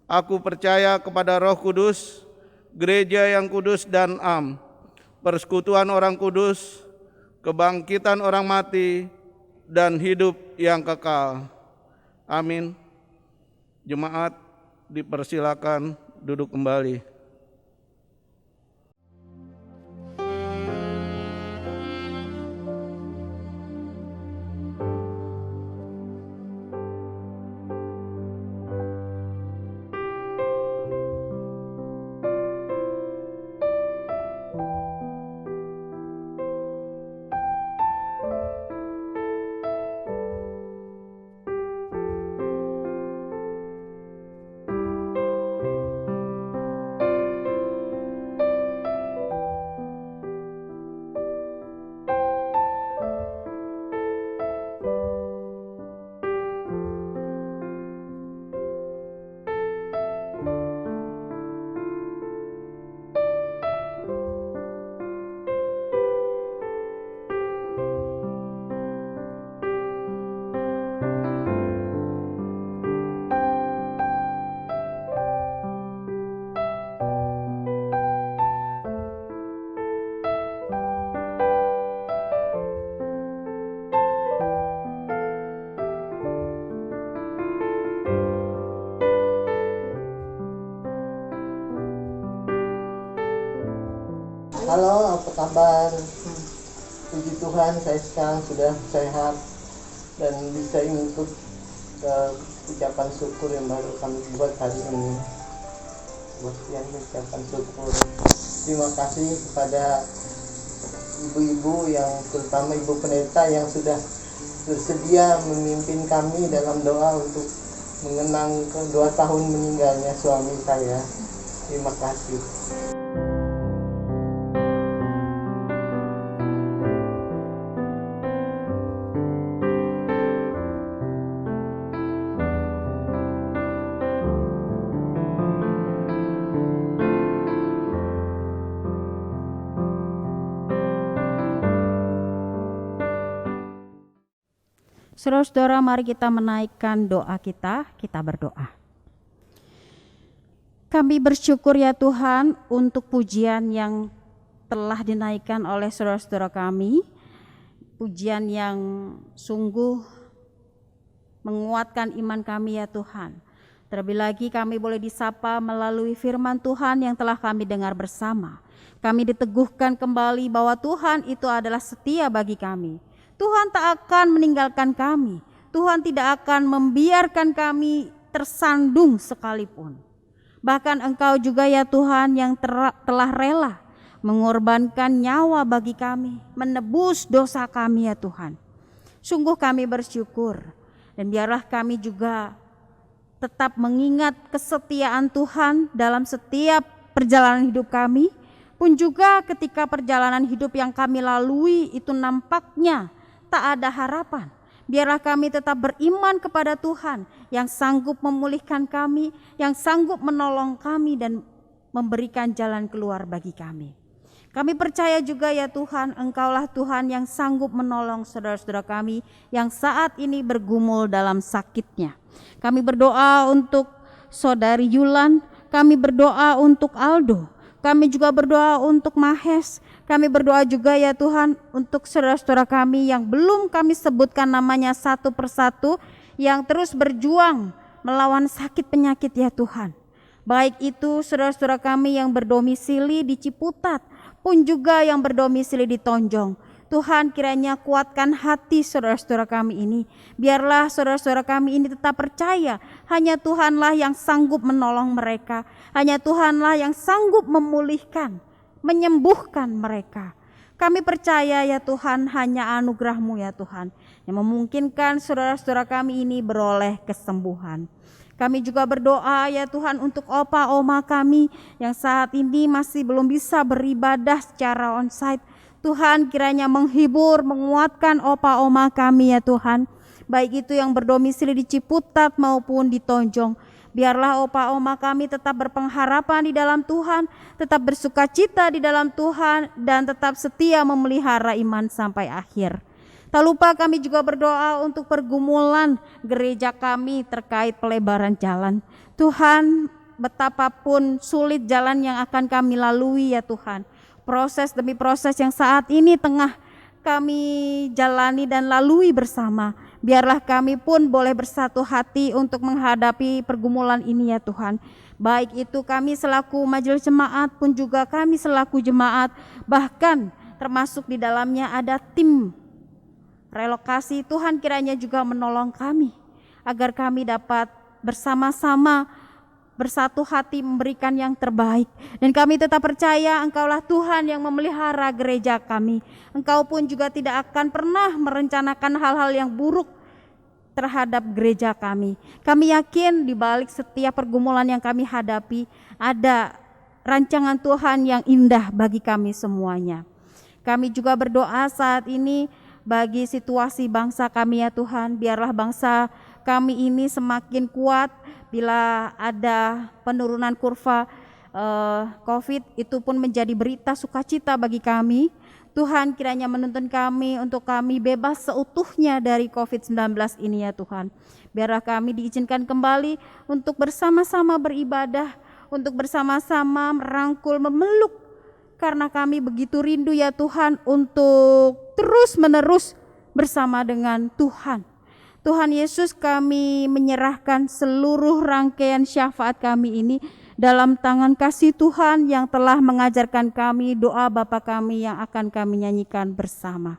Aku percaya kepada Roh Kudus, gereja yang kudus dan am, persekutuan orang kudus, kebangkitan orang mati, dan hidup yang kekal. Amin. Jemaat dipersilakan duduk kembali. Halo, apa kabar? Puji Tuhan, saya sekarang sudah sehat dan bisa ikut ucapan syukur yang baru kami buat hari ini. Buat yang ucapan syukur. Terima kasih kepada ibu-ibu yang terutama ibu pendeta yang sudah bersedia memimpin kami dalam doa untuk mengenang 2 tahun meninggalnya suami saya. Terima kasih. Saudara-saudara, mari kita menaikkan doa kita berdoa. Kami bersyukur ya Tuhan untuk pujian yang telah dinaikkan oleh saudara-saudara kami, pujian yang sungguh menguatkan iman kami ya Tuhan. Terlebih lagi kami boleh disapa melalui firman Tuhan yang telah kami dengar bersama. Kami diteguhkan kembali bahwa Tuhan itu adalah setia bagi kami. Tuhan tak akan meninggalkan kami. Tuhan tidak akan membiarkan kami tersandung sekalipun. Bahkan Engkau juga ya Tuhan yang telah rela mengorbankan nyawa bagi kami, menebus dosa kami ya Tuhan. Sungguh kami bersyukur, dan biarlah kami juga tetap mengingat kesetiaan Tuhan dalam setiap perjalanan hidup kami, pun juga ketika perjalanan hidup yang kami lalui itu nampaknya tak ada harapan. Biarlah kami tetap beriman kepada Tuhan yang sanggup memulihkan kami, yang sanggup menolong kami dan memberikan jalan keluar bagi kami. Kami percaya juga ya Tuhan, Engkaulah Tuhan yang sanggup menolong saudara-saudara kami yang saat ini bergumul dalam sakitnya. Kami berdoa untuk saudari Yulan, kami berdoa untuk Aldo, kami juga berdoa untuk Mahes. Kami berdoa juga ya Tuhan untuk saudara-saudara kami yang belum kami sebutkan namanya satu persatu, yang terus berjuang melawan sakit penyakit ya Tuhan. Baik itu saudara-saudara kami yang berdomisili di Ciputat, pun juga yang berdomisili di Tonjong. Tuhan kiranya kuatkan hati saudara-saudara kami ini. Biarlah saudara-saudara kami ini tetap percaya hanya Tuhanlah yang sanggup menolong mereka. Hanya Tuhanlah yang sanggup memulihkan, menyembuhkan mereka. Kami percaya ya Tuhan, hanya anugerah-Mu ya Tuhan yang memungkinkan saudara-saudara kami ini beroleh kesembuhan. Kami juga berdoa ya Tuhan untuk opa oma kami yang saat ini masih belum bisa beribadah secara onsite. Tuhan kiranya menghibur, menguatkan opa oma kami ya Tuhan, baik itu yang berdomisili di Ciputat maupun di Tonjong. Biarlah opa oma kami tetap berpengharapan di dalam Tuhan, tetap bersukacita di dalam Tuhan, dan tetap setia memelihara iman sampai akhir. Tak lupa kami juga berdoa untuk pergumulan gereja kami terkait pelebaran jalan. Tuhan, betapapun sulit jalan yang akan kami lalui ya Tuhan, proses demi proses yang saat ini tengah kami jalani dan lalui bersama, biarlah kami pun boleh bersatu hati untuk menghadapi pergumulan ini ya Tuhan. Baik itu kami selaku majelis jemaat pun juga kami selaku jemaat, bahkan termasuk di dalamnya ada tim relokasi. Tuhan kiranya juga menolong kami agar kami dapat bersama-sama bersatu hati memberikan yang terbaik. Dan kami tetap percaya Engkaulah Tuhan yang memelihara gereja kami. Engkau pun juga tidak akan pernah merencanakan hal-hal yang buruk terhadap gereja kami. Kami yakin di balik setiap pergumulan yang kami hadapi ada rancangan Tuhan yang indah bagi kami semuanya. Kami juga berdoa saat ini bagi situasi bangsa kami ya Tuhan. Biarlah bangsa kami ini semakin kuat. Bila ada penurunan kurva COVID, itu pun menjadi berita sukacita bagi kami. Tuhan kiranya menuntun kami untuk kami bebas seutuhnya dari COVID-19 ini ya Tuhan. Biarlah kami diizinkan kembali untuk bersama-sama beribadah, untuk bersama-sama merangkul, memeluk, karena kami begitu rindu ya Tuhan untuk terus-menerus bersama dengan Tuhan. Tuhan Yesus, kami menyerahkan seluruh rangkaian syafaat kami ini dalam tangan kasih Tuhan yang telah mengajarkan kami doa Bapa kami yang akan kami nyanyikan bersama.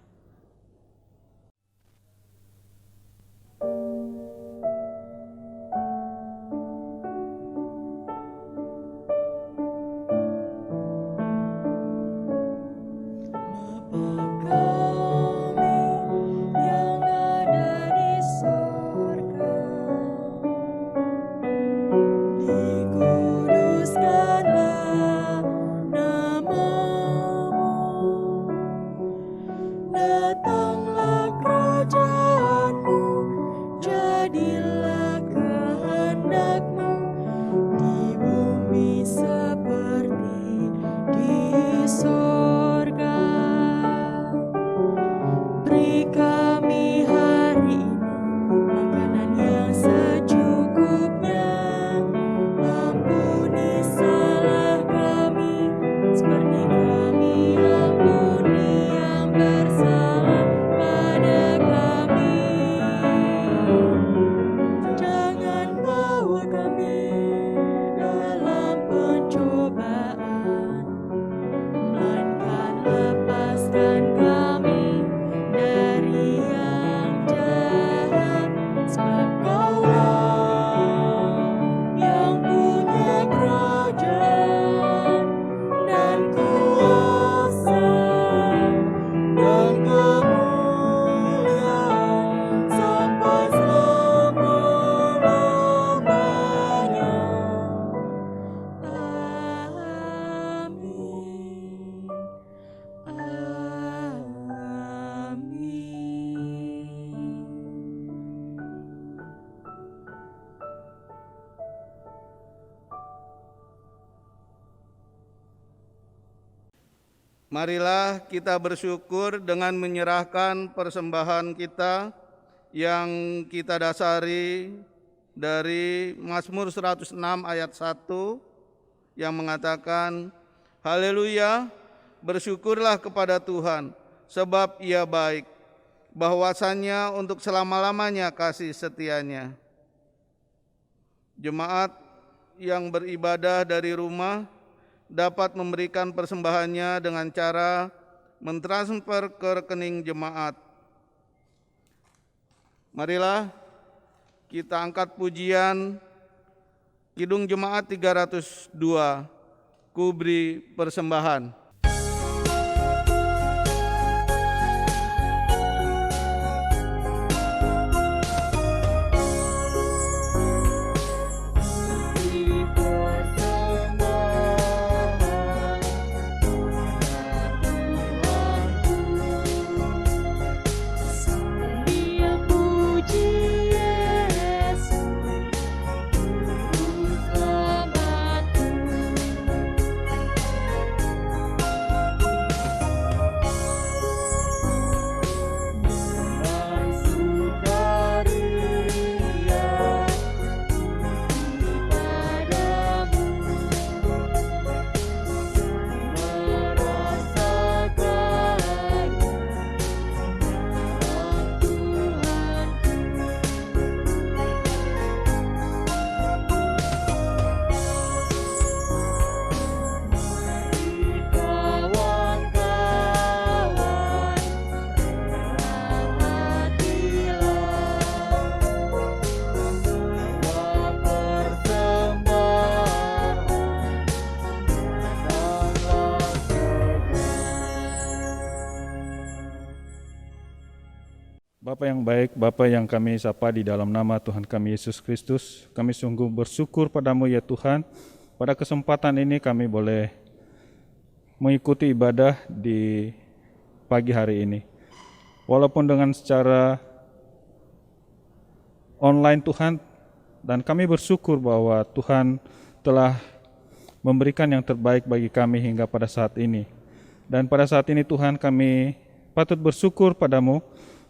Marilah kita bersyukur dengan menyerahkan persembahan kita yang kita dasari dari Mazmur 106 ayat 1 yang mengatakan, Haleluya, bersyukurlah kepada Tuhan, sebab Ia baik, bahwasannya untuk selama-lamanya kasih setianya. Jemaat yang beribadah dari rumah dapat memberikan persembahannya dengan cara mentransfer ke rekening jemaat. Marilah kita angkat pujian Kidung Jemaat 302, Kubri Persembahan. Bapa yang baik, Bapa yang kami sapa di dalam nama Tuhan kami Yesus Kristus, kami sungguh bersyukur padamu ya Tuhan. Pada kesempatan ini kami boleh mengikuti ibadah di pagi hari ini. Walaupun dengan secara online Tuhan, dan kami bersyukur bahwa Tuhan telah memberikan yang terbaik bagi kami hingga pada saat ini. Dan pada saat ini Tuhan, kami patut bersyukur padamu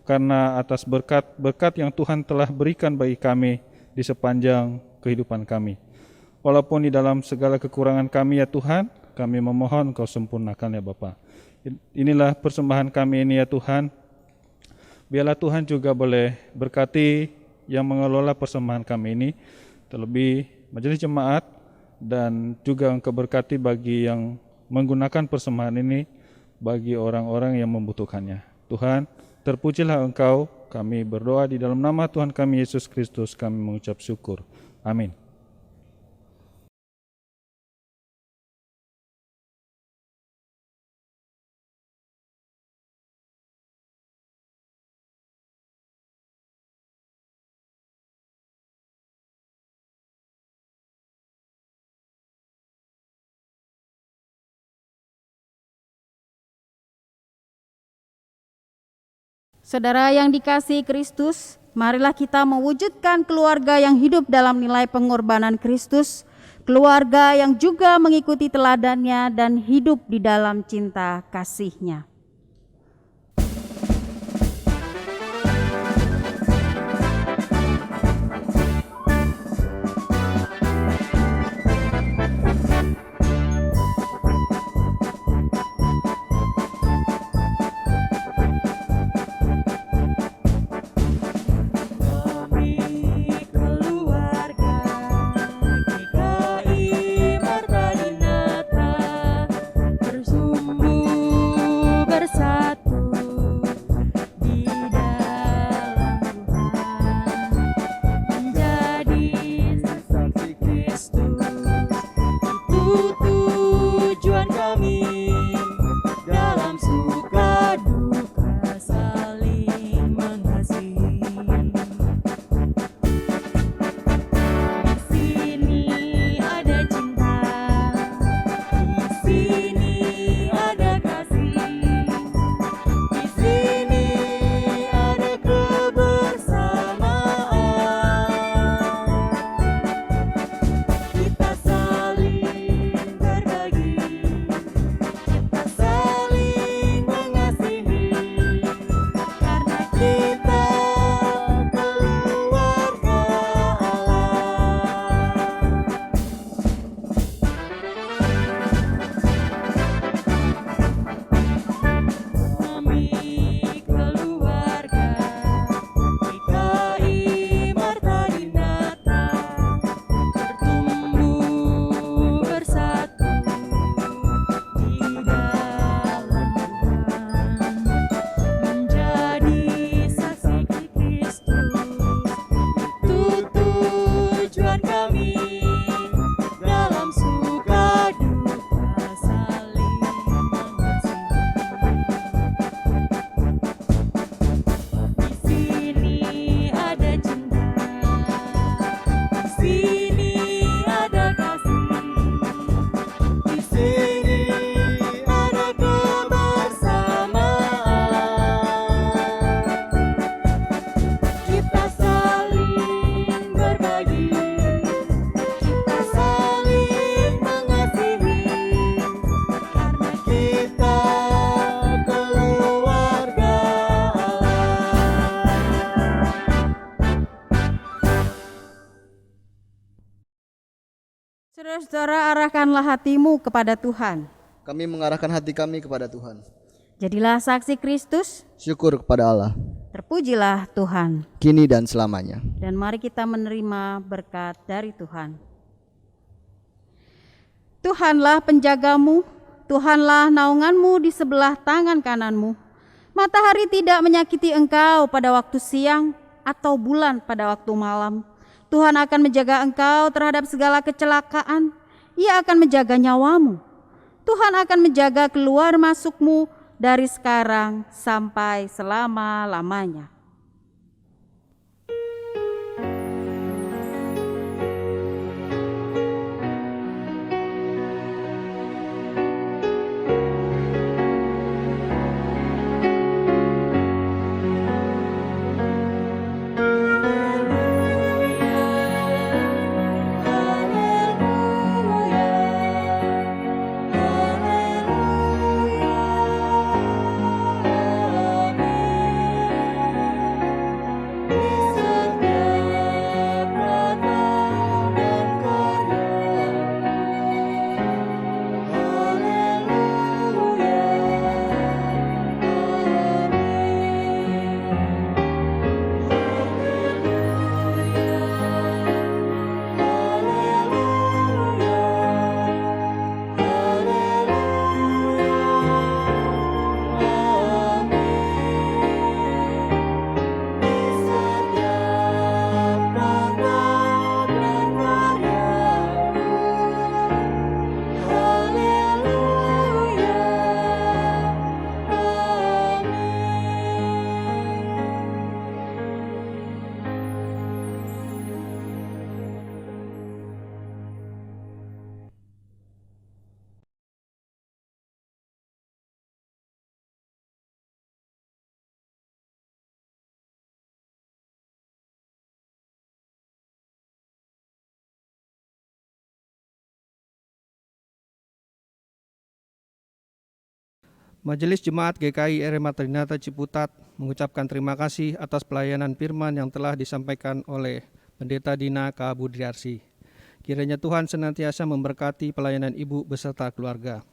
karena atas berkat-berkat yang Tuhan telah berikan bagi kami di sepanjang kehidupan kami. Walaupun di dalam segala kekurangan kami ya Tuhan, kami memohon Kau sempurnakan ya Bapa. Inilah persembahan kami ini ya Tuhan. Biarlah Tuhan juga boleh berkati yang mengelola persembahan kami ini, terlebih majelis jemaat, dan juga Engkau berkati bagi yang menggunakan persembahan ini bagi orang-orang yang membutuhkannya. Tuhan, terpujilah Engkau, kami berdoa di dalam nama Tuhan kami Yesus Kristus, kami mengucap syukur. Amin. Saudara yang dikasihi Kristus, marilah kita mewujudkan keluarga yang hidup dalam nilai pengorbanan Kristus, keluarga yang juga mengikuti teladannya dan hidup di dalam cinta kasih-Nya. Saudara-saudara, arahkanlah hatimu kepada Tuhan. Kami mengarahkan hati kami kepada Tuhan. Jadilah saksi Kristus, Syukur kepada Allah, terpujilah Tuhan. kini dan selamanya. Dan mari kita menerima berkat dari Tuhan. Tuhanlah penjagamu, Tuhanlah naunganmu di sebelah tangan kananmu. Matahari tidak menyakiti engkau pada waktu siang atau bulan pada waktu malam. Tuhan akan menjaga engkau terhadap segala kecelakaan. Ia akan menjaga nyawamu. Tuhan akan menjaga keluar masukmu dari sekarang sampai selama-lamanya. Majelis Jemaat GKI RM Matrinata Ciputat mengucapkan terima kasih atas pelayanan firman yang telah disampaikan oleh Pendeta Dina K. Budriarsi. Kiranya Tuhan senantiasa memberkati pelayanan Ibu beserta keluarga.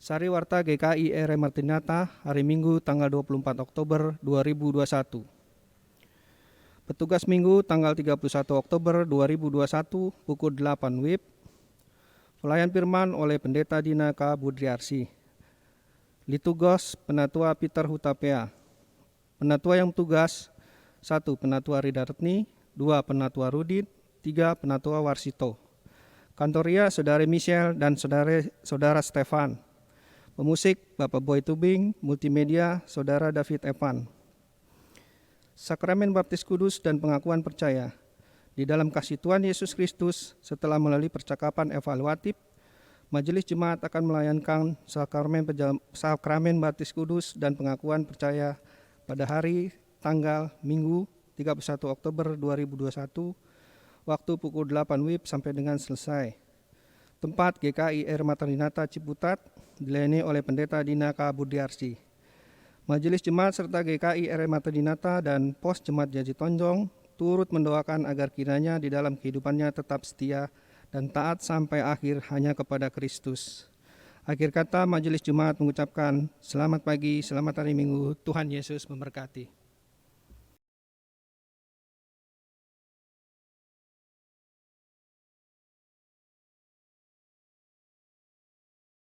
Sari Warta GKI RM Martinata, hari Minggu tanggal 24 Oktober 2021. Petugas Minggu tanggal 31 Oktober 2021 pukul 8 WIB. Pelayan firman oleh Pendeta Dina K. Budriarsi. Litugos Penatua Peter Hutapea. Penatua yang tugas 1. Penatua Rida Retni, 2. Penatua Rudit, 3. Penatua Warsito. Kantoria Saudari Michelle dan Saudara Stefan. Pemusik Bapak Boy Tubing, multimedia Saudara David Evan. Sakramen Baptis Kudus dan pengakuan percaya. Di dalam kasih Tuhan Yesus Kristus, setelah melalui percakapan evaluatif, Majelis Jemaat akan melayankan sakramen Baptis Kudus dan pengakuan percaya pada hari tanggal Minggu 31 Oktober 2021, waktu pukul 8 WIB sampai dengan selesai. Tempat GKI RM Matrinata Ciputat, dilayani oleh Pendeta Dina K. Budriarsi. Majelis Jemaat serta GKI RM Matrinata dan Pos Jemaat Jaji Tonjong turut mendoakan agar kiranya di dalam kehidupannya tetap setia dan taat sampai akhir hanya kepada Kristus. Akhir kata, Majelis Jemaat mengucapkan selamat pagi, selamat hari Minggu, Tuhan Yesus memberkati.